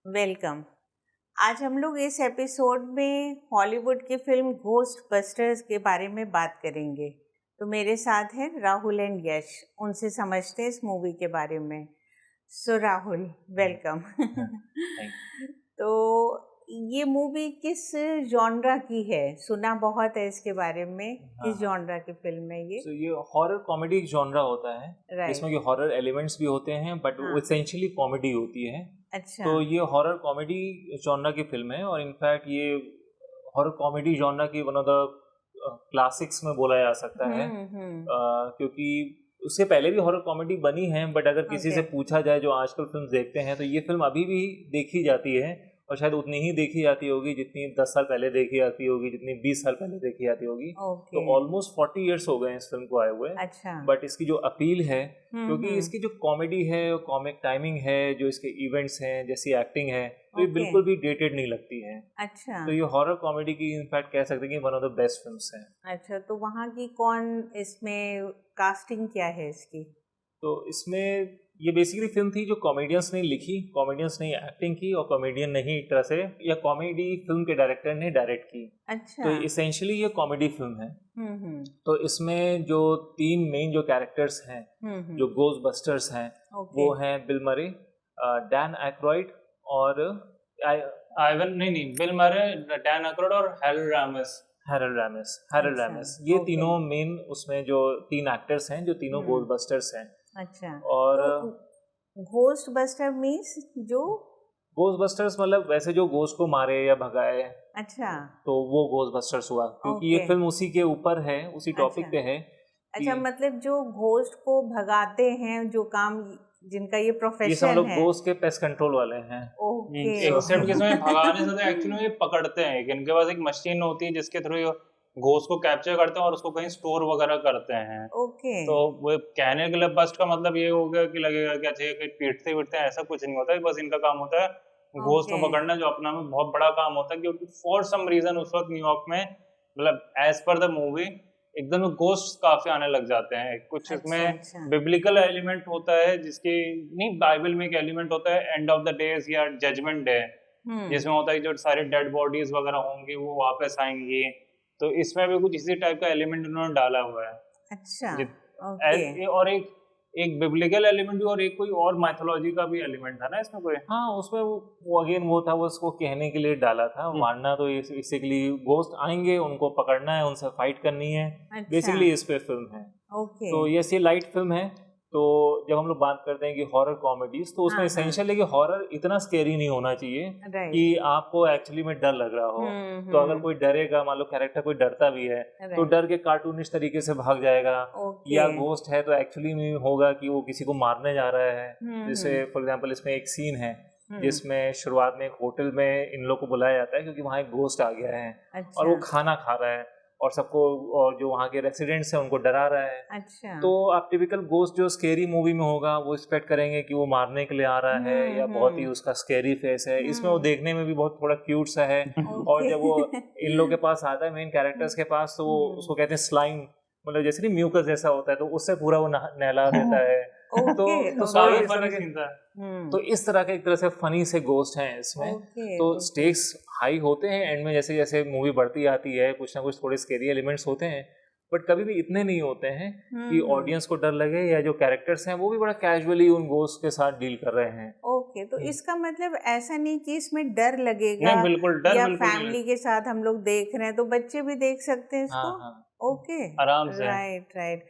Welcome. आज हम लोग इस एपिसोड में हॉलीवुड की फिल्म घोस्ट बस्टर्स के बारे में बात करेंगे। तो मेरे साथ हैं राहुल एंड यश, उनसे समझते हैं इस मूवी के बारे में। सो राहुल, वेलकम। तो ये मूवी किस जॉनरा की है? सुना बहुत है इसके बारे में। किस जॉनरा की फिल्म है ये? ये हॉरर कॉमेडी जॉनरा होता है, इसमें ये हॉरर एलिमेंट्स भी होते हैं बट वो एसेंशियली कॉमेडी होती है। अच्छा। तो ये हॉरर कॉमेडी जॉनरा की फिल्म है और इनफैक्ट ये हॉरर कॉमेडी जॉनरा की वन ऑफ द क्लासिक्स में बोला जा सकता है। क्योंकि उससे पहले भी हॉरर कॉमेडी बनी है बट अगर किसी से पूछा जाए जो आजकल फिल्म देखते हैं तो ये फिल्म अभी भी देखी जाती है और शायद उतनी ही देखी जाती होगी जितनी 10 साल पहले देखी जाती होगी, जितनी 20 साल पहले देखी जाती होगी। तो ऑलमोस्ट 40 इयर्स हो गए हैं इस फिल्म को आए हुए। अच्छा। बट इसकी जो अपील है, क्योंकि इसकी जो कॉमेडी है, कॉमिक टाइमिंग है, जो इसके इवेंट्स हैं, जैसी एक्टिंग है, तो ये बिल्कुल भी डेटेड नहीं लगती है। अच्छा। तो ये हॉरर कॉमेडी की इनफैक्ट कह सकते हैं कि one of the best films हैं। अच्छा, तो वहाँ की कौन इसमें कास्टिंग क्या है इसकी? तो इसमें ये बेसिकली फिल्म थी जो कॉमेडियंस ने लिखी, कॉमेडियंस ने एक्टिंग की और कॉमेडियन ने ही एक तरह से या कॉमेडी फिल्म के डायरेक्टर ने डायरेक्ट की। अच्छा। तो इसेंशियली ये कॉमेडी फिल्म है। तो इसमें जो 3 मेन जो कैरेक्टर्स हैं जो घोस्ट बस्टर्स हैं, वो हैं बिल मरे, डैन एक्रॉयड और बिल मरे, डैन एक्रॉयड और हैरोल्ड रामिस। ये तीनों मेन उसमें जो 3 एक्टर्स हैं जो तीनों घोस्ट बस्टर्स हैं। अच्छा। और घोस्ट बस्टर मीन्स जो घोस्ट बस्टर्स मतलब वैसे जो घोस्ट को मारे या भगाए। अच्छा। तो वो घोस्ट बस्टर्स हुआ क्योंकि ये फिल्म उसी के ऊपर है, उसी टॉपिक पे है। अच्छा, मतलब जो घोस्ट को भगाते हैं, जो काम जिनका ये प्रोफेशन है, ये सब लोग घोस्ट के पेस्ट कंट्रोल वाले हैं। एक्सेप्ट कि इसमें भगाने से एक्चुअली ये पकड़ते हैं। इनके पास एक मशीन होती है जिसके थ्रू घोस्ट को कैप्चर करते हैं और उसको कहीं स्टोर वगैरह करते हैं। तो वो कहने के लिए बस्ट का मतलब ये हो गया कि लगेगा कि अच्छा ये पीटते वीटते हैं, ऐसा कुछ नहीं होता है। बस इनका काम होता है घोस्ट को पकड़ना, जो अपना में बहुत बड़ा काम होता है। क्योंकि फॉर सम रीजन उस वक्त न्यूयॉर्क में, मतलब एज पर द मूवी, एकदम घोस्ट काफी आने लग जाते हैं। कुछ इसमें बिब्लिकल एलिमेंट होता है, जिसकी नहीं, बाइबल में एक एलिमेंट होता है एंड ऑफ द डेज या जजमेंट डे, जिसमें होता है जो सारी डेड बॉडीज वगैरह होंगी वो वापस आएंगी। तो इसमें भी कुछ इसी टाइप का एलिमेंट उन्होंने डाला हुआ है। अच्छा। और एक बिब्लिकल एलिमेंट भी और एक कोई और माइथोलॉजी का भी एलिमेंट था ना इसमें कोई। हाँ, उसमें वो अगेन वो था, वो उसको कहने के लिए डाला था। मारना तो बेसिकली घोस्ट आएंगे, उनको पकड़ना है, उनसे फाइट करनी है। बेसिकली इस पे फिल्म है। तो ये लाइट फिल्म है। तो जब हम लोग बात करते हैं कि हॉरर कॉमेडीज, तो उसमें एसेंशियल है कि हॉरर इतना स्केरी नहीं होना चाहिए कि आपको एक्चुअली में डर लग रहा हो। तो अगर कोई डरेगा, मान लो कैरेक्टर कोई डरता भी है, तो डर के कार्टूनिश तरीके से भाग जाएगा। या घोस्ट है तो एक्चुअली में होगा कि वो किसी को मारने जा रहा है। जैसे फॉर एग्जाम्पल इसमें एक सीन है जिसमें शुरुआत में एक होटल में इन लोग को बुलाया जाता है क्योंकि वहाँ एक घोस्ट आ गया है। और वो खाना खा रहा है और सबको, और जो वहाँ के रेसिडेंट्स हैं उनको डरा रहा है। अच्छा। तो आप टिपिकल घोस्ट जो स्केरी मूवी में होगा वो एक्सपेक्ट करेंगे कि वो मारने के लिए आ रहा है या बहुत ही उसका स्केरी फेस है। इसमें वो देखने में भी बहुत थोड़ा क्यूट सा है। और जब वो इन लोग के पास आता है, मेन कैरेक्टर्स के पास, तो वो उसको कहते हैं स्लाइम, मतलब जैसे नहीं म्यूकस जैसा होता है, तो उससे पूरा वो नहला देता है। तो इस तरह के एक तरह से फनी से घोस्ट हैं इसमें। तो स्टेक्स हाई होते हैं एंड में, जैसे जैसे मूवी बढ़ती आती है कुछ ना कुछ थोड़े स्केरी एलिमेंट्स होते हैं, बट कभी भी इतने नहीं होते हैं कि ऑडियंस को डर लगे, या जो कैरेक्टर्स हैं वो भी बड़ा कैजुअली उन घोस्ट के साथ डील कर रहे हैं। ओके, तो इसका मतलब ऐसा नहीं कि इसमें डर लगेगा। बिल्कुल डर, या फैमिली के साथ हम लोग देख रहे हैं तो बच्चे भी देख सकते हैं इसको। ओके, आराम से। राइट।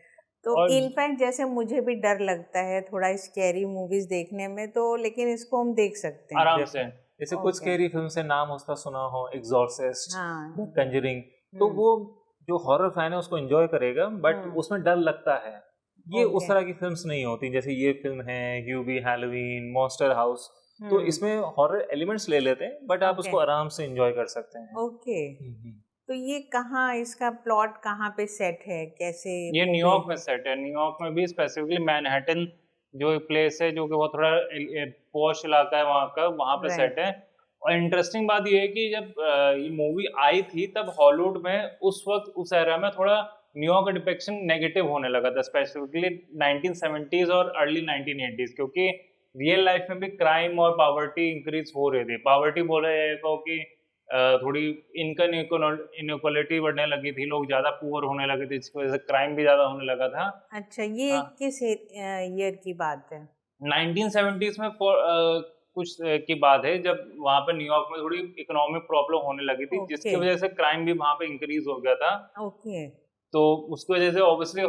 तो इनफैक्ट जैसे मुझे भी डर लगता है थोड़ा स्कैरी मूवीज देखने में, तो लेकिन इसको हम देख सकते हैं आराम से। जैसे कुछ स्कैरी फिल्म से नाम उसका सुना हो, एक्सॉर्सिस्ट, कंजरिंग, तो वो जो हॉरर फैन है उसको एंजॉय करेगा, बट उसमें डर लगता है। ये उस तरह की फिल्म्स नहीं होती। जैसे ये फिल्म है ह्यूबी, हैलोवीन, मॉन्स्टर हाउस, तो इसमें हॉरर एलिमेंट्स ले लेते हैं बट आप उसको आराम से एंजॉय कर सकते हैं। ओके। तो ये कहाँ, इसका प्लॉट कहाँ पे सेट है, कैसे? ये न्यूयॉर्क में सेट है। न्यूयॉर्क में भी स्पेसिफिकली मैनहट्टन जो प्लेस है, जो कि बहुत थोड़ा पॉश इलाका है वहाँ का, वहाँ पे सेट है। और इंटरेस्टिंग बात ये है कि जब ये मूवी आई थी तब हॉलीवुड में उस वक्त, उस एरा में थोड़ा न्यूयॉर्क का डिपिक्शन नेगेटिव होने लगा था, स्पेसिफिकली 1970s और अर्ली 1980s। क्योंकि रियल लाइफ में भी क्राइम और पॉवर्टी इंक्रीज हो रही थी। पॉवर्टी बोला जाएगा कि थोड़ी इनकम इनइक्वालिटी बढ़ने लगी थी, लोग ज्यादा पुअर होने लगे थे, जिसकी वजह से क्राइम भी ज्यादा होने लगा था। अच्छा, ये किस ईयर की बात है? 1970s में कुछ की बात है, जब वहाँ पे न्यूयॉर्क में थोड़ी इकोनॉमिक प्रॉब्लम होने लगी थी, जिसकी वजह से क्राइम भी वहाँ पे इंक्रीज हो गया था। ओके। तो उसकी वजह से ऑब्वियसली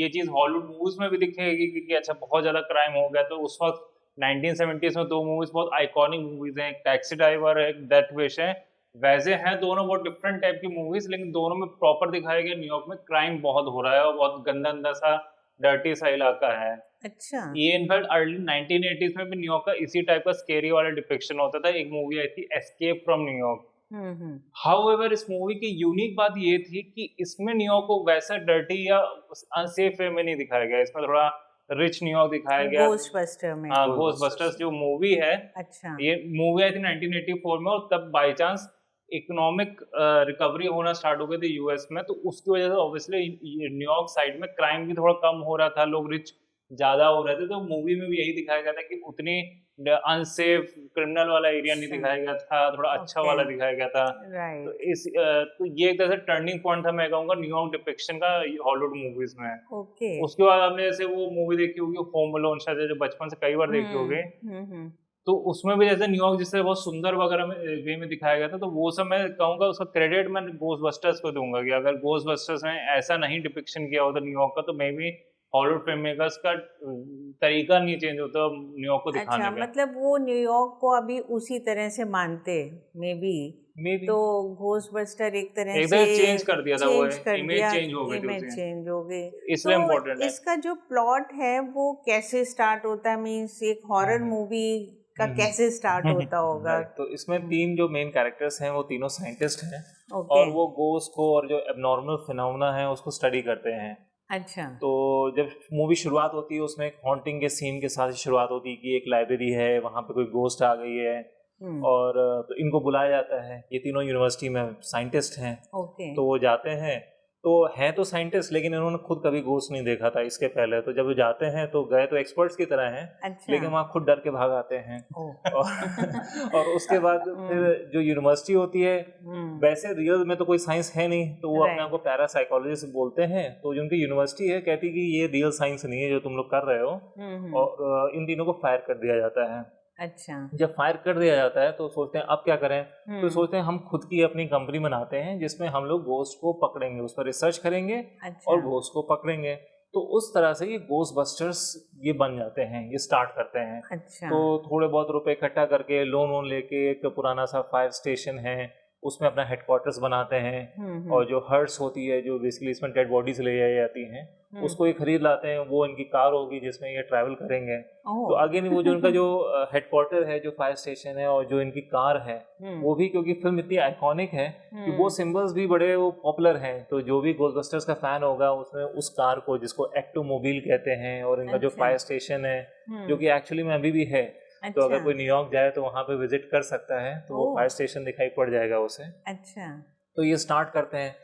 ये चीज हॉलीवुड मूवीज में भी दिखेगी कि अच्छा बहुत ज्यादा क्राइम हो गया। तो उस वक्त 1970s में 2 मूवीज बहुत आइकॉनिक मूवीज हैं, एक टैक्सी ड्राइवर है, एक डेथ विश है। वैसे हैं दोनों बहुत डिफरेंट टाइप की मूवीज, लेकिन दोनों में प्रॉपर दिखाया गया न्यूयॉर्क में क्राइम बहुत हो रहा है और बहुत गंदा गंदा सा डर्टी सा इलाका है। अच्छा। ये इनफैक्ट अर्ली 1980s में भी न्यूयॉर्क का इसी टाइप का स्केरी वाला डिपिक्शन होता था। एक मूवी आई थी एस्केप फ्रॉम न्यूयॉर्क। हाउएवर इस मूवी की यूनिक बात ये थी कि इसमें न्यूयॉर्क को वैसा डर्टी या अनसेफ वे में नहीं दिखाया गया, इसमें थोड़ा रिच न्यूयॉर्क दिखाया गया। घोस्टबस्टर में। हाँ, घोस्टबस्टर्स जो मूवी है। अच्छा। ये मूवी आई थी 1984 में, और तब बाय चांस इकोनॉमिक रिकवरी होना स्टार्ट हो गई थी यूएस में, तो उसकी वजह से ऑब्वियसली न्यूयॉर्क साइड में क्राइम भी थोड़ा कम हो रहा था, लोग रिच ज्यादा हो रहे थे। तो मूवी में भी यही दिखाया गया था कि उतनी अनसेफ क्रिमिनल वाला एरिया नहीं दिखाया गया था, थोड़ा अच्छा वाला दिखाया गया था। तो इस तो ये एक तरह से टर्निंग पॉइंट था, मैं कहूँगा, न्यूयॉर्क डिपिक्शन का हॉलीवुड मूवीज में। उसके बाद आपने जैसे वो मूवी देखी होगी होम अलोन, शायद जो बचपन से कई बार देखी होगी, तो उसमें भी जैसे न्यूयॉर्क जिससे बहुत सुंदर वगैरह वे में दिखाया गया था। तो वो सब मैं कहूँगा उसका क्रेडिट मैं घोस्टबस्टर्स को दूंगा कि अगर घोस्टबस्टर्स में ऐसा नहीं डिपिक्शन किया होता न्यूयॉर्क का, तो may be Hollywood film makers का तरीका नहीं चेंज होता न्यूयॉर्क को दिखाने का। मतलब वो न्यूयॉर्क को अभी उसी तरह से मानते मे बी, तो घोस्टबस्टर एक तरह से चेंज कर दिया था, वो इमेज चेंज हो गई, इमेज चेंज हो गई। इसलिए इम्पोर्टेंट है। इसका जो प्लॉट है वो कैसे स्टार्ट होता है, मींस एक हॉरर मूवी का कैसे स्टार्ट होता होगा? तो इसमें 3 जो मेन कैरेक्टर्स हैं वो तीनों साइंटिस्ट हैं, और वो गोस्ट को और जो एबनॉर्मल फिनोमेना है उसको स्टडी करते हैं। अच्छा। तो जब मूवी शुरुआत होती है उसमें एक हॉन्टिंग के सीन के साथ शुरुआत होती है कि एक लाइब्रेरी है, वहाँ पे कोई गोस्ट आ गई है, और तो इनको बुलाया जाता है। ये तीनों यूनिवर्सिटी में साइंटिस्ट हैं। तो वो जाते हैं, तो हैं तो साइंटिस्ट, लेकिन इन्होंने खुद कभी गोस्ट नहीं देखा था इसके पहले। तो जब वो जाते हैं तो गए तो एक्सपर्ट्स की तरह हैं। अच्छा। लेकिन वहाँ खुद डर के भाग आते हैं। और उसके बाद फिर जो यूनिवर्सिटी होती है, वैसे रियल में तो कोई साइंस है नहीं, तो वो अपने आप को पैरासाइकोलॉजिस्ट बोलते हैं। तो जो उनकी यूनिवर्सिटी है कहती कि ये रियल साइंस नहीं है जो तुम लोग कर रहे हो, और इन तीनों को फायर कर दिया जाता है। अच्छा। जब फायर कर दिया जाता है तो सोचते हैं अब क्या करें। तो सोचते हैं हम खुद की अपनी कंपनी बनाते हैं जिसमें हम लोग गोस्ट को पकड़ेंगे, उस पर रिसर्च करेंगे। अच्छा। और गोस्ट को पकड़ेंगे। तो उस तरह से ये घोस्टबस्टर्स ये बन जाते हैं, ये स्टार्ट करते हैं। अच्छा। तो थोड़े बहुत रुपए इकट्ठा करके लोन लेके एक पुराना सा फायर स्टेशन है उसमें अपना हेडक्वार्टर्स बनाते हैं, और जो हर्ट्स होती है जो बेसिकली इसमें डेड बॉडीज ले जाई जाती हैं, उसको ये खरीद लाते हैं। वो इनकी कार होगी जिसमें ये ट्रैवल करेंगे। तो अगेन वो जो उनका जो हेडक्वार्टर है, जो फायर स्टेशन है, और जो इनकी कार है, वो भी क्योंकि फिल्म इतनी आइकॉनिक है कि वो सिंबल्स भी बड़े वो पॉपुलर हैं। तो जो भी घोस्टबस्टर्स का फैन होगा उसमें उस कार को, जिसको एक्टोमोबाइल कहते हैं, और इनका जो फायर स्टेशन है जो कि एक्चुअली में अभी भी है। अच्छा। तो अगर कोई न्यूयॉर्क जाए तो वहाँ पे विजिट कर सकता है, तो वो फायर स्टेशन दिखाई पड़ जाएगा उसे। अच्छा। तो ये स्टार्ट करते हैं।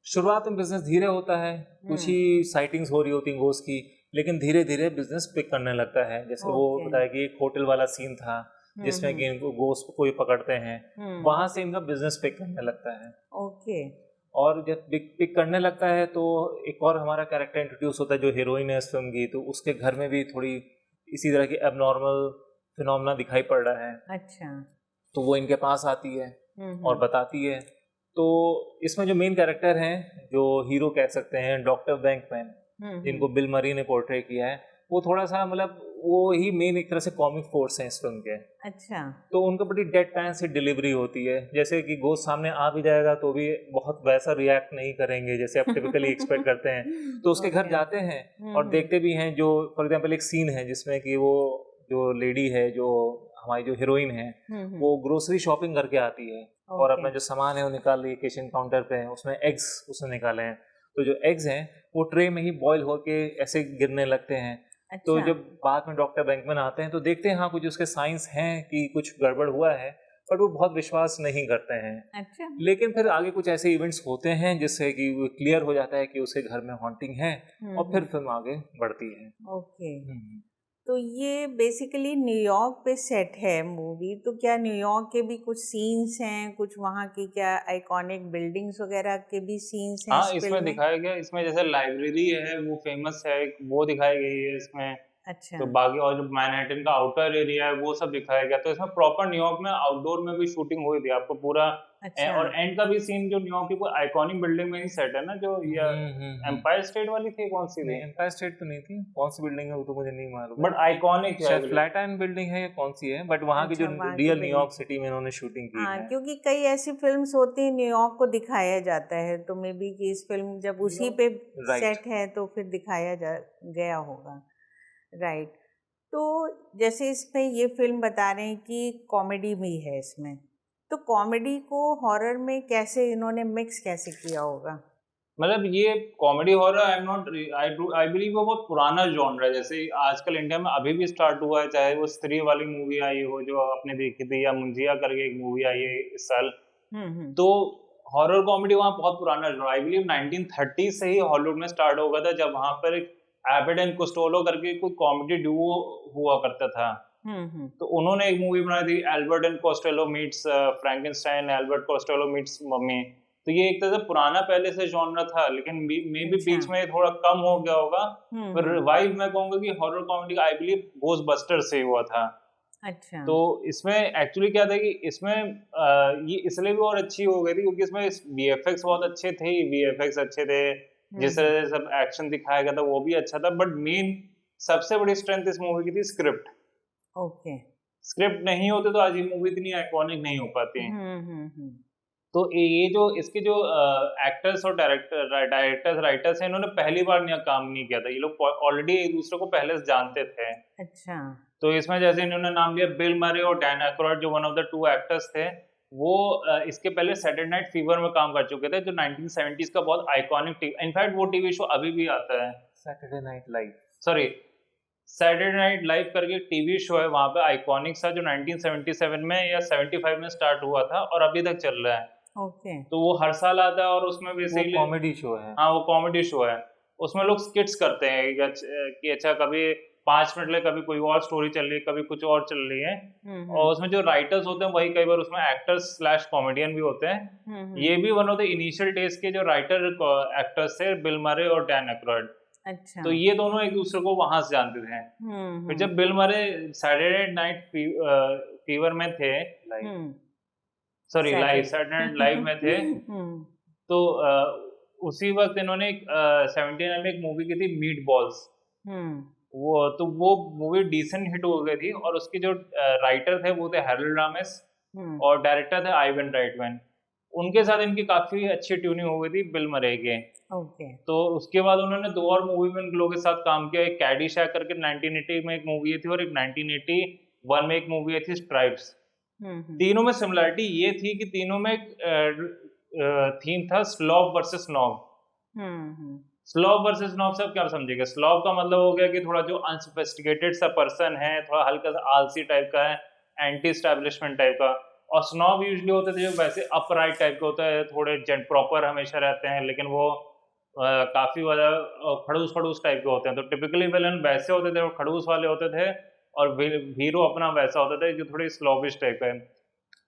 शुरुआत में बिजनेस धीरे होता है, कुछ ही साइटिंग्स हो रही होती हैं गोस्ट की, लेकिन धीरे धीरे बिजनेस पिक करने लगता है। जैसे वो बताया कि एक होटल वाला सीन था जिसमें कि इनको गोस्ट को पकड़ते हैं, वहां से इनका बिजनेस पिक करने लगता है। ओके। और जब पिक करने लगता है तो एक और हमारा कैरेक्टर इंट्रोड्यूस होता है जो हीरोइन है इस फिल्म की। तो उसके घर में भी थोड़ी इसी तरह की एबनॉर्मल फिनोमेना दिखाई पड़ रहा है। अच्छा। तो वो इनके पास आती है और बताती है। तो इसमें जो मेन कैरेक्टर हैं, जो हीरो कह सकते हैं, डॉक्टर बैंकमैन, जिनको बिल मरी ने पोर्ट्रे किया है, वो थोड़ा सा मतलब वो ही मेन एक तरह से कॉमिक फोर्स है इस फिल्म के। अच्छा। तो उनका बड़ी डेड पैन से डिलीवरी होती है, जैसे कि गोस्ट सामने आ भी जाएगा तो भी बहुत वैसा रिएक्ट नहीं करेंगे जैसे आप टिपिकली एक्सपेक्ट करते हैं। तो उसके घर जाते हैं और देखते भी हैं। जो फॉर एग्जाम्पल एक सीन है जिसमें कि वो जो लेडी है, जो हमारी जो हीरोइन है, वो ग्रोसरी शॉपिंग करके आती है और अपना जो सामान है वो निकाल रही है किचन काउंटर पे। उसमें एग्स उसने निकाले हैं। तो जो एग्स हैं वो ट्रे में ही बॉईल होके ऐसे गिरने लगते हैं। अच्छा। तो जब बाद में डॉक्टर बैंकमैन आते हैं तो देखते हैं हाँ कुछ उसके साइंस हैं कि कुछ गड़बड़ हुआ है, पर वो बहुत विश्वास नहीं करते हैं। अच्छा। लेकिन फिर आगे कुछ ऐसे इवेंट्स होते हैं जिससे कि वो क्लियर हो जाता है कि उसके घर में हॉन्टिंग है, और फिर फिल्म आगे बढ़ती है। ओके। तो ये बेसिकली न्यूयॉर्क पे सेट है मूवी, तो क्या न्यूयॉर्क के भी कुछ सीन्स हैं, कुछ वहाँ की क्या आइकॉनिक बिल्डिंग्स वगैरह के भी सीन्स हैं हाँ इस इसमें फिल्म में? दिखाया गया, इसमें जैसे लाइब्रेरी है वो फेमस है, वो दिखाई गई है इसमें। अच्छा। तो बाकी और जो मैनहट्टन का आउटर एरिया है वो सब दिखाया गया। तो इसमें प्रॉपर न्यूयॉर्क में आउटडोर में भी शूटिंग हुई थी, आपको पूरा अच्छा। और एंड का भी सीन जो न्यूयॉर्क की कोई आइकॉनिक बिल्डिंग में ही सेट है ना, जो ये एम्पायर स्टेट वाली थी, कौन सी थी? नहीं, एम्पायर स्टेट तो नहीं थी, कौन सी बिल्डिंग है वो तो मुझे नहीं मालूम, बट आइकॉनिक है, शायद फ्लैटायर्न बिल्डिंग है या कौन सी है, बट वहाँ की जो अच्छा, वहाँ की रियल बिल्डिंग। न्यूयॉर्क सिटी में इन्होंने शूटिंग की हाँ, है। क्योंकि कई ऐसी फिल्म्स होती हैं न्यूयॉर्क को दिखाया जाता है, तो मे बी कि इस फिल्म जब उसी पे Right. सेट है तो फिर दिखाया गया होगा। राइट। तो जैसे इसमें ये फिल्म बता रहे हैं कि कॉमेडी भी है इसमें, तो कॉमेडी को हॉरर में कैसे इन्होंने मिक्स कैसे किया होगा? मतलब ये comedy horror I am not I believe वो बहुत पुराना जॉनर है, जैसे आजकल इंडिया में अभी भी स्टार्ट हुआ है, चाहे वो स्त्री वाली मूवी आई हो जो आपने देखी थी, या मुंजिया करके एक मूवी आई है इस साल। तो हॉरर कॉमेडी वहाँ बहुत पुराना जॉनर, आई बिलीव 1930 से ही हॉलीवुड में स्टार्ट हो गया था, जब वहाँ पर एक एबट एंड कोस्टेलो करके कोई कॉमेडी डुओ हुआ करता था। तो उन्होंने एक मूवी बनाई थी, Albert and Costello meets Frankenstein, Albert Costello meets mummy. तो ये एक तरह से पुराना पहले से जॉनर था, लेकिन मे भी बीच में थोड़ा कम हो गया होगा। पर रिवाइव मैं कहूंगा कि हॉरर कॉमेडी का आई बिलीव घोस्टबस्टर से हुआ था। अच्छा। तो इसमें एक्चुअली क्या था कि इसमें ये इसलिए भी और अच्छी हो गई थी क्योंकि इसमें वीएफएक्स बहुत अच्छे थे, वीएफएक्स अच्छे थे, जिस तरह से सब एक्शन दिखाया गया था वो भी अच्छा था। बट मेन सबसे बड़ी स्ट्रेंथ इस मूवी की थी स्क्रिप्ट। ओके। स्क्रिप्ट नहीं होते तो आज ये मूवी इतनी आइकॉनिक नहीं हो पाती। तो ये जो इसके जो एक्टर्स और राइटर्स हैं, इन्होंने पहली बार यहाँ काम नहीं किया था, ये लोग ऑलरेडी एक दूसरे को पहले से जानते थे। अच्छा। तो इसमें जैसे इन्होंने नाम लिया बिल मरे और डैन एक्रॉयड, जो वन ऑफ द 2 एक्टर्स थे, वो इसके पहले सैटरडे नाइट फीवर में काम कर चुके थे, जो 1970s का बहुत आइकॉनिक इनफैक्ट वो टीवी शो अभी भी आता है, Saturday night live, sorry Saturday night live करके एक टीवी शो है, वहां पे आइकॉनिक सा, जो 1977 में या 75 में स्टार्ट हुआ था और अभी तक चल रहा है। ओके। तो वो हर साल आता है और उसमें बेसिकली कॉमेडी शो है। हाँ वो कॉमेडी शो है, उसमें लोग स्किट्स करते हैं कि अच्छा कभी 5 मिनट ले, कभी कोई और स्टोरी चल रही है, कभी कुछ और चल रही है। और उसमें जो राइटर्स होते हैं वही कई बार उसमें एक्टर्स स्लैश कॉमेडियन भी होते हैं। ये भी one of the initial days के जो राइटर एक्टर्स थे, बिल मरे और डैन एक्रॉयड। अच्छा। तो ये दोनों एक दूसरे को वहां से जानते थे। फिर जब बिल मरे सैटरडे नाइट फीवर में थे, sorry live Saturday night live में थे, तो उसी वक्त इन्होंने 79 में एक मूवी की थी मीट बॉल्स। वो मूवी डिसेंट हिट हो गई थी और उसके जो राइटर थे वो थे हैरोल्ड रामिस और डायरेक्टर थे आइवन राइटमैन। उनके साथ इनकी काफी अच्छी ट्यूनिंग हो गई थी बिल मरे के। तो उसके बाद उन्होंने 2 और मूवी में इन लोगों के साथ काम किया, एक कैडिशैक करके 1980 में एक मूवी थी और एक 1981 में एक मूवी थी स्ट्राइप्स। तीनों में सिमिलरिटी ये थी कि तीनों में एक थीम था स्लॉब वर्सेस नॉब। स्लॉब वर्सेस नॉब से आप क्या समझेगा? स्लॉब का मतलब हो गया कि थोड़ा जो अनसोफिस्टिकेटेड सा पर्सन है, थोड़ा हल्का सा आलसी टाइप का है, एंटी स्टैब्लिशमेंट टाइप का। और स्नॉब यूजुअली होते थे जो वैसे अपराइट टाइप के होता है, थोड़े जेंट प्रॉपर हमेशा रहते हैं, लेकिन वो काफी वाला खड़ूस टाइप के होते हैं। तो टिपिकली विलन वैसे होते थे, वो खड़ूस वाले होते थे, और हीरो अपना वैसा होता था जो थोड़ी स्लॉबिश टाइप का है।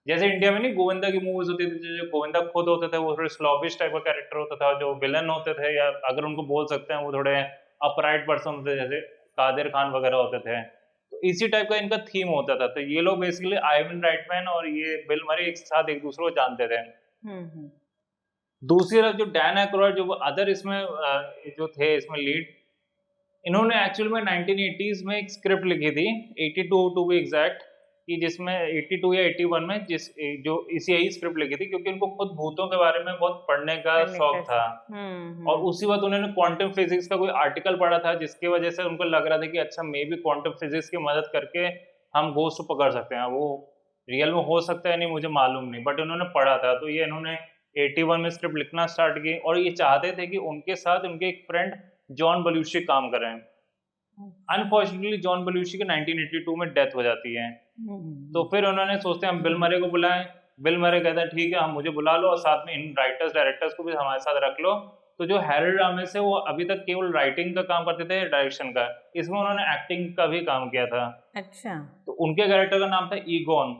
जैसे इंडिया में नहीं गोविंदा की मूवीज होती थी, जो गोविंदा खुद होते थे वो थोड़े स्लॉबिश टाइप का कैरेक्टर होता था, जो विलन होते थे या अगर उनको बोल सकते हैं वो थोड़े अपराइट पर्सन होते थे, जैसे कादिर खान वगैरह होते थे। तो इसी टाइप का इनका थीम होता था। तो ये लोग बेसिकली आइवन राइटमैन और ये बिल मरे एक साथ एक दूसरे को जानते थे। दूसरी तरफ जो डैन एक्रॉयड जो अदर इसमें जो थे इसमें लीड, इन्होंने एक्चुअल में 1980s में एक स्क्रिप्ट लिखी थी, 82 टू बी एग्जैक्ट, कि जिसमें 82 या 81 में जो इसी यही स्क्रिप्ट लिखी थी, क्योंकि उनको खुद भूतों के बारे में बहुत पढ़ने का शौक था। और उसी वक्त उन्होंने क्वांटम फिजिक्स का कोई आर्टिकल पढ़ा था, जिसकी वजह से उनको लग रहा था कि अच्छा मे बी क्वांटम फिजिक्स की मदद करके हम घोस्ट को पकड़ सकते हैं। वो रियल में हो सकता है नहीं मुझे मालूम नहीं, बट उन्होंने पढ़ा था। तो ये इन्होंने 81 में स्क्रिप्ट लिखना स्टार्ट की, और ये चाहते थे कि उनके साथ उनके एक फ्रेंड जॉन बेलुशी काम करें। अनफॉर्चुनेटली जॉन बेलुशी की 1982 में डेथ हो जाती है। तो फिर उन्होंने सोचते हैं हम बिल मरे को बुलाएं। बिल मरे कहता है ठीक है, हम मुझे बुला लो और साथ में इन राइटर्स डायरेक्टर्स को भी हमारे साथ रख लो। तो जो हैरोल्ड रामिस है वो अभी तक केवल राइटिंग का काम करते थे, डायरेक्शन का, इसमें उन्होंने एक्टिंग का भी काम किया था। अच्छा। तो उनके कैरेक्टर का नाम था ईगॉन।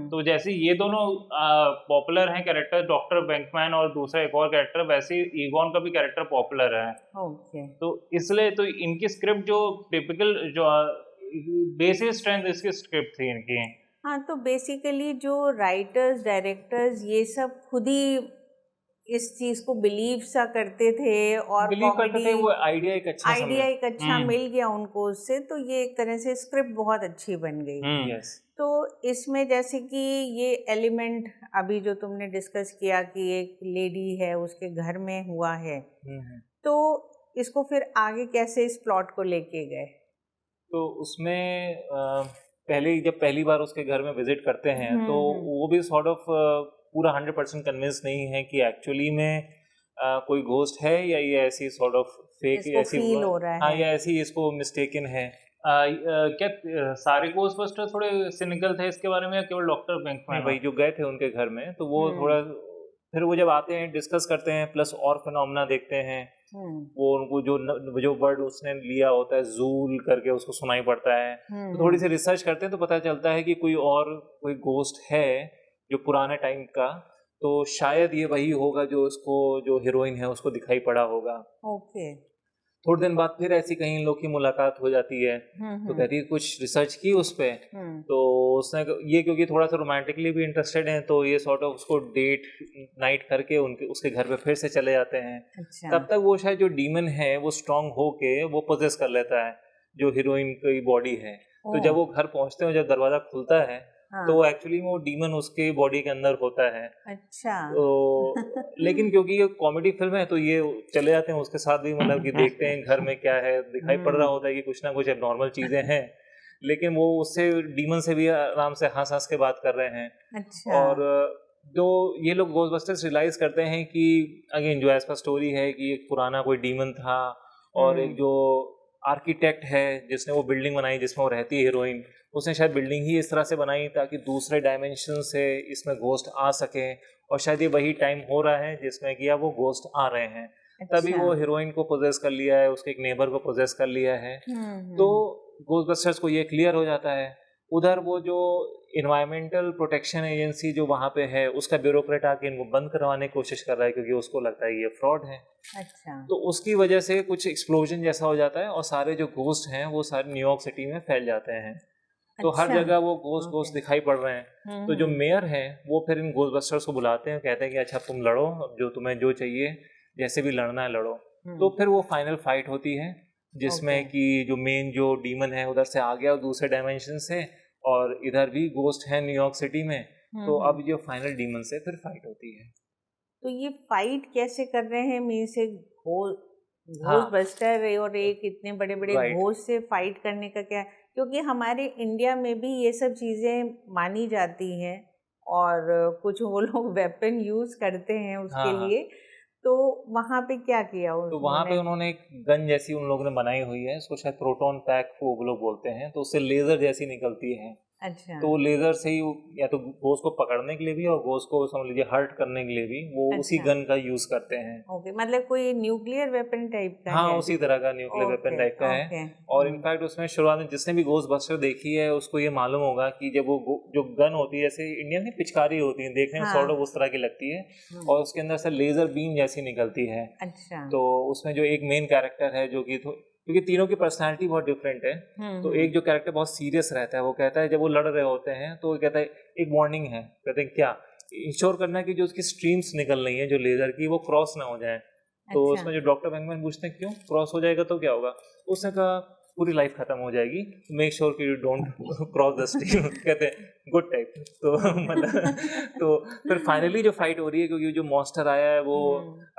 तो जैसे ये दोनों पॉपुलर हैं कैरेक्टर, डॉक्टर बैंकमैन और दूसरा एक और कैरेक्टर, वैसे ही ईगॉन का भी कैरेक्टर पॉपुलर है। ओके। तो इसलिए तो इनकी स्क्रिप्ट जो टिपिकल जो बेसिक स्ट्रेंथ इसकी स्क्रिप्ट थी इनकी। हाँ, तो बेसिकली जो राइटर्स डायरेक्टर्स ये सब खुद ही इस चीज को बिलीव सा करते थे और बिलीव करते थे, वो आइडिया एक अच्छा मिल गया उनको उससे, तो ये एक तरह से स्क्रिप्ट बहुत अच्छी बन गई। यस। तो इसमें जैसे कि ये एलिमेंट अभी जो तुमने डिस्कस किया कि एक लेडी है उसके घर में हुआ है, तो इसको फिर आगे कैसे इस प्लॉट को लेके गए? तो उसमें जब पहली बार उसके घर में विजिट करते हैं तो वो भी सॉर्ट ऑफ पूरा 100% कन्विंस नहीं है कि एक्चुअली में कोई घोस्ट है या ये ऐसी सॉर्ट ऑफ फेक ऐसी फील हो रहा है। हाँ, या ऐसी इसको मिस्टेकन है। क्या सारे घोस्टबस्टर्स थोड़े सिनिकल थे इसके बारे में या केवल डॉक्टर बैंकमैन? भाई जो गए थे उनके घर में तो वो थोड़ा, फिर वो जब आते हैं डिस्कस करते हैं, प्लस और फिनोमेना देखते हैं, वो उनको जो वर्ड उसने लिया होता है जूल करके उसको सुनाई पड़ता है, तो थोड़ी सी रिसर्च करते हैं तो पता चलता है कि कोई घोस्ट है जो पुराने टाइम का, तो शायद ये वही होगा जो हीरोइन है उसको दिखाई पड़ा होगा। ओके। थोड़े दिन बाद फिर ऐसी कहीं लोग की मुलाकात हो जाती है, तो कहती है कुछ रिसर्च की उस पे, तो उसने ये क्योंकि थोड़ा सा रोमांटिकली भी इंटरेस्टेड है तो ये सॉर्ट ऑफ उसको डेट नाइट करके उसके घर पे फिर से चले जाते हैं। अच्छा। तब तक वो शायद जो डीमन है वो स्ट्रांग होके वो पोजेस कर लेता है जो हीरोइन की बॉडी है। तो जब वो घर पहुंचते हैं, जब दरवाजा खुलता है तो एक्चुअली वो डीमन उसके बॉडी के अंदर होता है। अच्छा। तो लेकिन क्योंकि ये कॉमेडी फिल्म है तो ये चले जाते हैं उसके साथ भी, मतलब कि देखते हैं घर में क्या है, दिखाई पड़ रहा होता है कि कुछ ना कुछ एबनॉर्मल चीजें हैं, लेकिन वो उससे डीमन से भी आराम से हंस हंस के बात कर रहे हैं। अच्छा। और जो ये लोग घोस्टबस्टर्स रियलाइज करते हैं कि अगेन जो एज पर स्टोरी है कि एक पुराना कोई डीमन था और एक जो आर्किटेक्ट है जिसने वो बिल्डिंग बनाई जिसमें वो रहती है हीरोइन, उसने शायद बिल्डिंग ही इस तरह से बनाई ताकि दूसरे डायमेंशन से इसमें घोस्ट आ सके, और शायद ये वही टाइम हो रहा है जिसमें कि अब वो घोस्ट आ रहे हैं। अच्छा। तभी वो हीरोइन को पोजेस कर लिया है, उसके एक नेबर को पोजेस कर लिया है। तो घोस्टबस्टर्स को ये क्लियर हो जाता है। उधर वो जो इन्वायरमेंटल प्रोटेक्शन एजेंसी जो वहाँ पे है उसका ब्यूरोक्रेट आके इनको बंद करवाने की कोशिश कर रहा है क्योंकि उसको लगता है ये फ्रॉड है। अच्छा। तो उसकी वजह से कुछ एक्सप्लोजन जैसा हो जाता है और सारे जो घोस्ट हैं वो सारे न्यूयॉर्क सिटी में फैल जाते हैं। तो हर जगह वो घोस्ट दिखाई पड़ रहे हैं। तो जो मेयर है वो फिर इन घोस्टबस्टर्स को बुलाते हैं, कहते हैं कि अच्छा तुम लड़ो, जो तुम्हें जो चाहिए जैसे भी लड़ना है लड़ो। तो फिर वो फाइनल फाइट होती है जिसमें कि जो मेन जो डीमन है उधर से आ गया दूसरे डायमेंशन से, और इधर भी घोस्ट है न्यूयॉर्क सिटी में। तो अब जो फाइनल डीमन से फिर फाइट होती है। तो ये फाइट कैसे कर रहे हैं? मीन्स एक घोस्टबस्टर और एक इतने बड़े बड़े घोस्ट से फाइट करने का क्या? क्योंकि हमारे इंडिया में भी ये सब चीज़ें मानी जाती हैं और कुछ वो लोग वेपन यूज करते हैं उसके लिए, तो वहाँ पे क्या किया उन्होंने? तो वहाँ पे उन्होंने एक गन जैसी उन लोगों ने बनाई हुई है, उसको शायद प्रोटॉन पैक वो लोग बोलते हैं, तो उससे लेजर जैसी निकलती है। अच्छा। तो लेजर से ही या तो घोस्ट को पकड़ने के लिए भी और घोस्ट को समझ लीजिए हर्ट करने के लिए भी वो उसी गन का यूज करते हैं। ओके, मतलब कोई न्यूक्लियर वेपन टाइप का? हाँ, उसी तरह का न्यूक्लियर वेपन टाइप का है। और इनफैक्ट उसमें शुरुआत में जिसने भी घोस्टबस्टर देखी है उसको ये मालूम होगा कि जब वो जो गन होती है, जैसे इंडियन में पिचकारी होती है, देखने में सॉर्ट ऑफ उस तरह की लगती है और उसके अंदर से लेजर बीम जैसी निकलती है। अच्छा। तो उसमें जो एक मेन कैरेक्टर है जो कि क्योंकि तीनों की पर्सनालिटी बहुत डिफरेंट है, तो एक जो कैरेक्टर बहुत सीरियस रहता है, वो कहता है जब वो लड़ रहे होते हैं तो वो कहता है एक वार्निंग है, कहते हैं क्या, इंश्योर करना कि जो उसकी स्ट्रीम्स निकल रही हैं जो लेजर की वो क्रॉस ना हो जाए। तो उसमें जो डॉक्टर बैंकमैन पूछते हैं क्यों क्रॉस हो जाएगा तो क्या होगा, उसने कहा पूरी लाइफ खत्म हो जाएगी, मेक श्योर कि you don't cross the stream. कहते हैं गुड टाइप। तो मतलब तो फिर फाइनली जो फाइट हो रही है, क्योंकि जो मॉन्स्टर आया है वो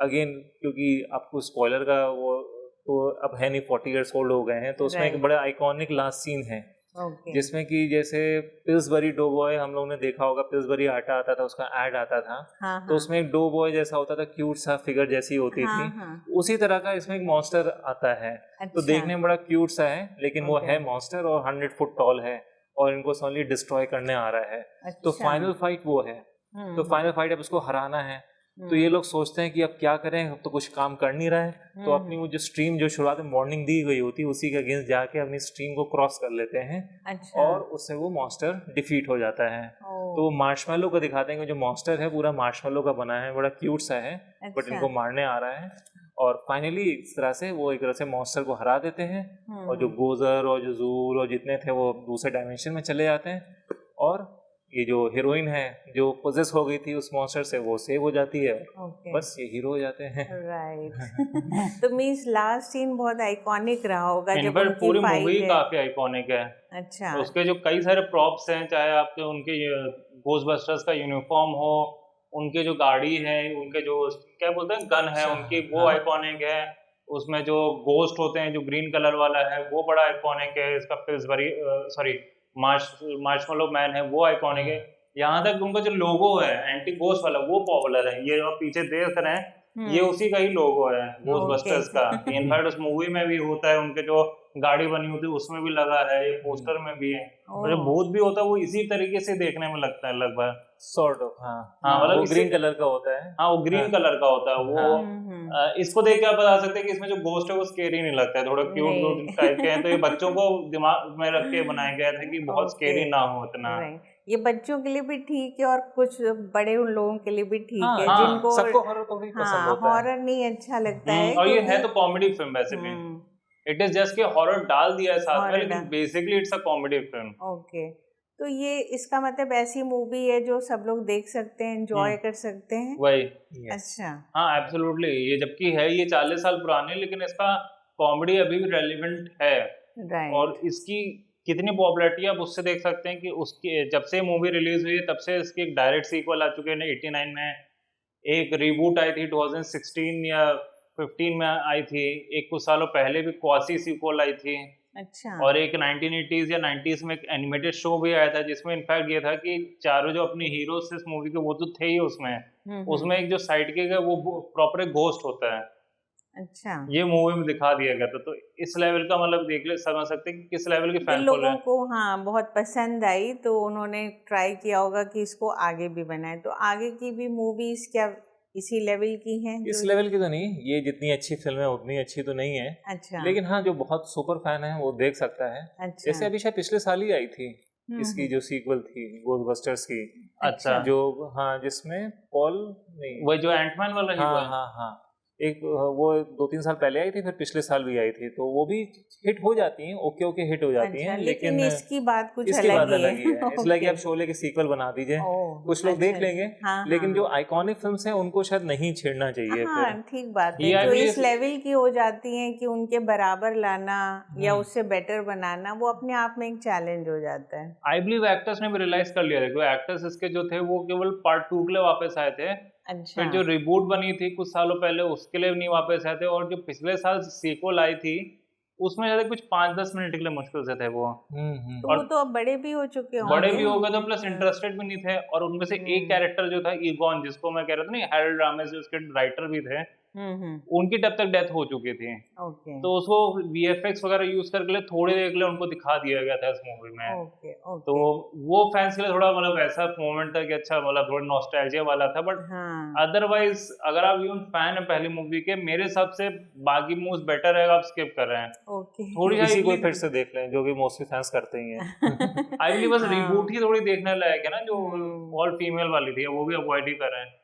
अगेन, क्योंकि आपको स्पॉइलर का वो तो अब है नहीं, 40 years old हो गए हैं, तो उसमें एक बड़ा आइकॉनिक लास्ट सीन है जिसमें कि जैसे पिल्सबरी डो बॉय हम लोगों ने देखा होगा, पिल्सबरी आटा आता था, उसका ऐड आता था। तो उसमें एक डो बॉय जैसा होता था, क्यूट सा फिगर जैसी होती थी, उसी तरह का इसमें एक मॉन्स्टर आता है। तो देखने में बड़ा क्यूट सा है, लेकिन वो है मॉन्स्टर और 100 फुट टॉल है और इनको सॉनली डिस्ट्रॉय करने आ रहा है। तो फाइनल फाइट वो है। तो फाइनल फाइट अब उसको हराना है, तो ये लोग सोचते हैं कि अब क्या करें, अब तो कुछ काम कर नहीं रहा है, तो अपनी वो जो स्ट्रीम जो शुरुआत में वार्निंग दी गई होती है उसी के अगेंस्ट जाके अपनी स्ट्रीम को क्रॉस कर लेते हैं। अच्छा। और उससे वो मॉन्स्टर डिफीट हो जाता है। तो वो मार्शमैलो को दिखाते हैं कि जो मॉन्स्टर है पूरा मार्शमैलो का बना है, बड़ा क्यूट सा है, बट इनको मारने आ रहा है। और फाइनली इस तरह से वो एक तरह से मॉन्स्टर को हरा देते हैं और जो गोजर और जो जूल और जितने थे वो दूसरे डायमेंशन में चले जाते हैं। और ये जो हीरोइन है जो पोजेस हो गई थी उस मॉन्स्टर से वो सेव हो जाती है। बस ये हीरो हो जाते हैं। राइट। तो मींस लास्ट सीन बहुत आइकॉनिक रहा होगा जब उनकी पूरी फाइट मूवी है। काफी आइकॉनिक है। अच्छा। उसके जो कई सारे प्रॉप्स हैं, चाहे आपके उनके गोस्टबस्टर्स का यूनिफॉर्म हो, उनके जो गाड़ी है, उनके जो क्या बोलते हैं गन है उनकी, वो आइकॉनिक है। उसमें जो गोस्ट होते हैं जो ग्रीन कलर वाला है वो बड़ा आइकॉनिक है। इसका पिल्सबरी सॉरी मार्शमैलो मैन है वो आइकॉनिक है। यहाँ तक उनका जो लोगो है एंटी गोस्ट वाला वो पॉपुलर है। ये जो आप पीछे देख रहे हैं ये उसी का ही लोगो है गोस्टबस्टर्स का। इनफैक्ट उस मूवी में भी होता है, उनके जो गाड़ी बनी होती है उसमें भी लगा है, ये पोस्टर में भी है। और जो भूत भी होता है वो इसी तरीके से देखने में लगता है लगभग, सॉर्ट ऑफ। हाँ मतलब ग्रीन कलर का होता है। हाँ वो ग्रीन कलर का होता है वो। इसको देख के आप बता सकते हैं कि इसमें जो गोस्ट है वो स्केरी नहीं लगता है, थोड़ा क्यूट टाइप के हैं। तो ये बच्चों को दिमाग में रख के बनाया गया था कि बहुत स्केरी ना हो इतना। ये बच्चों के लिए भी ठीक है और कुछ बड़े उन लोगों के लिए भी ठीक है जिनको सबको हॉरर तो नहीं पसंद होता है। हॉरर नहीं अच्छा लगता है। और ये है तो कॉमेडी फिल्म वैसे भी। इट इज जस्ट के हॉरर डाल दिया है साथ में, लेकिन basically it's a comedy film. Okay. तो ये इसका मतलब ऐसी मूवी है जो सब लोग देख सकते हैं, एंजॉय कर सकते हैं। वही। अच्छा। हाँ एब्सोल्युटली। ये जबकि है ये 40 साल पुरानी, लेकिन इसका कॉमेडी अभी भी रेलिवेंट है। और इसकी कितनी पॉपुलैरिटी आप उससे देख सकते हैं कि उसकी जब से मूवी रिलीज हुई तब से इसकी एक डायरेक्ट सीक्वल आ चुके हैं 89 में, एक रिबूट आई थी 2016 या 15 में आई थी, एक कुछ सालों पहले भी क्वासी सीक्वल आई थी। अच्छा। और एक 1980s या 90s में एक एनिमेटेड शो भी आया था जिसमें इनफैक्ट ये था कि चारों जो अपने हीरोज थे इस मूवी के वो तो थे ही उसमें एक जो साइडकिक है वो प्रॉपर एक घोस्ट होता है। अच्छा। ये मूवी में दिखा दिया गया था। तो इस लेवल का मतलब देख ले समझ सकते हैं कि किस लेवल की फैन लोगों को हाँ बहुत पसंद आई, तो उन्होंने ट्राई किया होगा कि इसको आगे भी बनाए। तो आगे की भी मूवीज क्या इसी लेवल की हैं? इस लेवल की तो नहीं, ये जितनी अच्छी फिल्म है उतनी अच्छी तो नहीं है। अच्छा। लेकिन हाँ जो बहुत सुपर फैन है वो देख सकता है। अच्छा। जैसे अभी शायद पिछले साल ही आई थी इसकी जो सीक्वल थी गोस्टबस्टर्स की। अच्छा। जो हाँ जिसमें पॉल नहीं वो जो एंटमैन वाला हाँ हाँ हाँ एक वो 2-3 साल पहले आई थी, फिर पिछले साल भी आई थी। तो वो भी हिट हो जाती हैं, ओके हिट हो जाती हैं। लेकिन इसकी बात कुछ अलग ही है। इसलिए कि आप शोले की सीक्वल बना दीजिए, कुछ लोग देख लेंगे। लेकिन जो आइकॉनिक फिल्म्स हैं उनको शायद नहीं छेड़ना चाहिए। हाँ ठीक बात है। जो इस लेवल की हो जाती हैं कि उनके बराबर लाना या उससे बेटर बनाना, वो अपने आप में एक चैलेंज हो जाता है। आई बिलीव एक्टर्स ने भी रियलाइज कर लिया था। एक्टर्स इसके जो थे वो केवल पार्ट 2 के लिए वापस आए थे। अच्छा। फिर जो रिबूट बनी थी कुछ सालों पहले उसके लिए नहीं वापस आए थे। और जो पिछले साल सीक्वल आई थी उसमें ज्यादा कुछ 5-10 मिनट के लिए मुश्किल से थे वो। तो वो तो अब बड़े भी हो चुके होंगे। बड़े भी हो गए तो प्लस इंटरेस्टेड भी नहीं थे। और उनमें से एक कैरेक्टर जो था ईगॉन, जिसको मैं कह रहा था नहीं, हैरोल्ड रामिस जो उसके राइटर भी थे, उनकी तब तक डेथ हो चुकी थी। तो उसको VFX वगैरह यूज करके लिए थोड़ी देर के लिए उनको दिखा दिया गया था इस मूवी में। तो वो फैंस के लिए थोड़ा मतलब ऐसा मोमेंट था कि अच्छा मतलब थोड़ा नॉस्टैल्जिया वाला था। बट अदरवाइज अगर आप इवन फैन है पहली मूवी के, मेरे हिसाब से बाकी मूव्स बेटर है, आप स्किप कर रहे हैं। थोड़ी इसी को फिर से देख लें जो कि मोस्टली फैंस करते ही हैं। आई बिलीव बस रिबूट ही थोड़ी देखने लायक है ना, जो ऑल फीमेल वाली थी वो भी अवॉइड ही कर रहे हैं।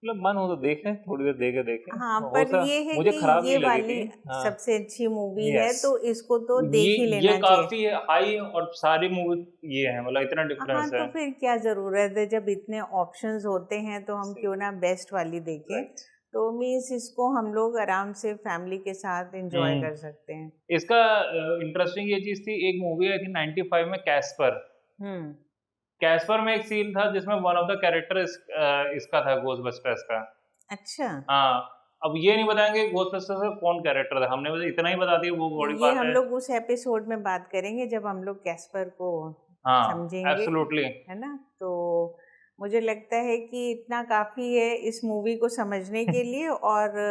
मतलब मन हो तो देखें, थोड़ी देर देखें। हाँ पर ये है मुझे कि ये वाली सबसे अच्छी मूवी है तो इसको तो देख ही लेना चाहिए। ये काफी हाई और सारी मूवी ये है, मतलब इतना डिफरेंस है। तो फिर क्या जरूरत है, जब इतने ऑप्शंस होते हैं तो हम क्यों ना बेस्ट वाली देखें। तो मीन्स इसको हम लोग आराम से फैमिली के साथ एंजॉय कर सकते हैं। इसका इंटरेस्टिंग ये चीज थी, एक मूवी आई थी 95 में कैस्पर। कैस्पर में एक सीन था जिसमें वन ऑफ द कैरेक्टर इसका था गोस्टबस्टर्स का। अच्छा। हाँ अब ये नहीं बताएंगे गोस्टबस्टर्स का कौन कैरेक्टर था, हमने बस इतना ही बता दिया। वो बड़ी बात है, हम लोग उस एपिसोड में बात करेंगे जब हम लोग कैस्पर को समझेंगे। एब्सोल्युटली है ना। तो मुझे लगता है कि इतना काफ़ी है इस मूवी को समझने के लिए। और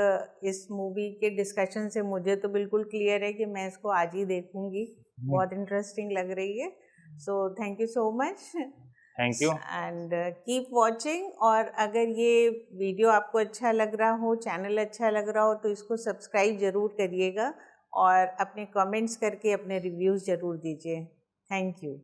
इस मूवी के डिस्कशन से मुझे तो बिल्कुल क्लियर है कि मैं इसको आज ही देखूंगी। बहुत इंटरेस्टिंग लग रही है। So thank you so much. Thank you and keep watching. और अगर ये वीडियो आपको अच्छा लग रहा हो, चैनल अच्छा लग रहा हो, तो इसको सब्सक्राइब ज़रूर करिएगा और अपने कमेंट्स करके अपने रिव्यूज़ ज़रूर दीजिए। Thank you.